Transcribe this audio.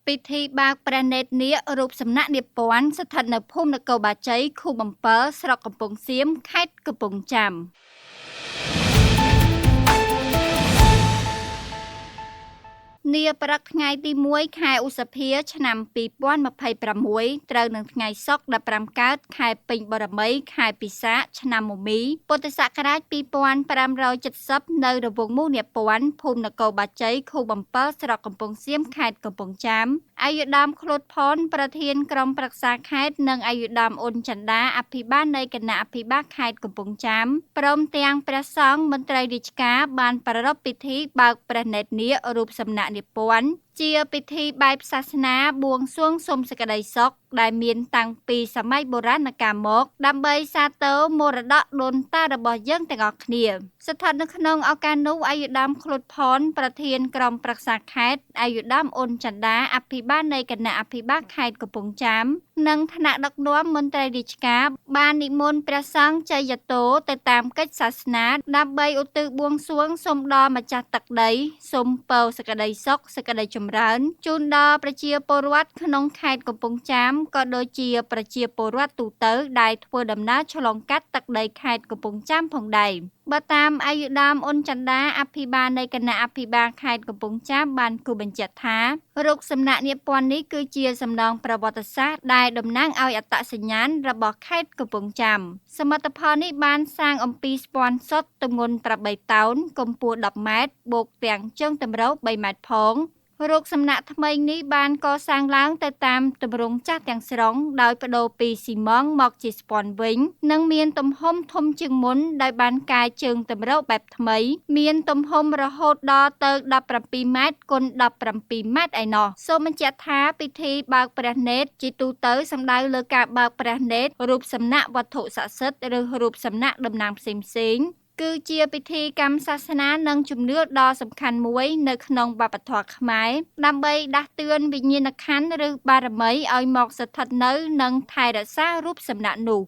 ពិធីបើកព្រះនេត្រនាគរូបសំណាកនាគព័ន្ធស្ថិតនៅភូមិនគរបាជ័យ ខូបអំពើ ស្រុកកំពង់សៀម ខេត្តកំពង់ចាម។ នាព្រឹកថ្ងៃទី 1 ខែឧសភា ឆ្នាំ 2026 ត្រូវនឹងថ្ងៃសុក្រ 15 កើត ខែពេញបូរមី ខែពិសាខ ឆ្នាំមមី ពុទ្ធសករាជ 2570 នៅរង្វង់មូលនាគព័ន្ធ ភូមិនគរបាជ័យ ខូបអំពើ ស្រុកកំពង់សៀម ខេត្តកំពង់ចាម អាយុដើម ឃ្លោក ផន ប្រធានក្រុមប្រឹក្សាខេត្ត និងអាយុដើម អ៊ុន ចិន្តា អភិបាលនៃគណៈអភិបាលខេត្តកំពង់ចាម ព្រមទាំងព្រះសង្ឃ មន្ត្រីរាជការ បានប្រារព្ធពិធីបើកព្រះនេត្រនាគរូបសំណាកនាគព័ន្ធ ជាពិធីបែបសាសនាបួងសួងសុំសេចក្តីសុខ ដែលមានតាំងពីសម័យបុរាណកាលមក ដើម្បីសាទរមរតកដូនតារបស់យើងទាំងអស់គ្នា ស្ថិតនៅក្នុងឱកាសនោះ អាយុដើម ឃ្លោក ផន ប្រធានក្រុមប្រឹក្សាខេត្ត អាយុដើម អ៊ុន ចិន្តា អភិបាលនៃគណៈអភិបាលខេត្តកំពង់ចាម និងថ្នាក់ដឹកនាំមន្ត្រីរាជការ បាននិមន្តព្រះសង្ឃជ័យយាទោទៅតាមកិច្ចសាសនា ដើម្បីឧទ្ទិសបួងសួងសុំដល់ម្ចាស់ទឹកដី សុំពរសេចក្តីសុខ សេចក្តីចម្រើន ជូនដល់ប្រជាពលរដ្ឋក្នុងខេត្តកំពង់ចាម ក៏ដូចជាប្រជាពលរដ្ឋទូទៅដែលធ្វើដំណើរឆ្លងកាត់ទឹកដីខេត្តកំពង់ចាមផងដែរ បើតាមអាយុដើម អ៊ុន ចិន្តា អភិបាលនៃគណៈអភិបាលខេត្តកំពង់ចាម បានគូបញ្ជាក់ថា រូបសំណាកនាគព័ន្ធនេះគឺជាសំណង់ប្រវត្តិសាស្ត្រដែលតំណាងឲ្យអត្តសញ្ញាណរបស់ខេត្តកំពង់ចាម សមិទ្ធផលនេះបានសាងអំពីស្ពាន់សុទ្ធទម្ងន់ 8 តោន កម្ពស់ 10 ម៉ែត្រ បូកទាំងជើងទម្រ 3 ម៉ែត្រផង រូបសំណាកថ្មីនេះបានកសាងឡើងទៅតាមទម្រង់ចាស់ទាំងស្រុង ដោយប្ដូរពីស៊ីម៉ង់ត៍មកជាស្ពាន់វិញ និងមានទំហំធំជាងមុន ដោយបានកែជើងទម្របែបថ្មី មានទំហំរហូតដល់ទៅ 17 ម៉ែត្រ គុណ 17 ម៉ែត្រឯណោះ សូមបញ្ជាក់ថាពិធីបើកព្រះនេត្រជាទូទៅសំដៅលើការបើកព្រះនេត្ររូបសំណាកវត្ថុស័ក្តិសិទ្ធិ ឬរូបសំណាកតំណាងផ្សេងៗ គឺជាពិធីកម្មសាសនានិងជំនឿដ៏សំខាន់មួយនៅក្នុងវប្បធម៌ខ្មែរ ដើម្បីដាស់តឿនវិញ្ញាណក្ខន្ធ ឬបារមីឲ្យមកស្ថិតនៅ និងថែរក្សារូបសំណាកនោះ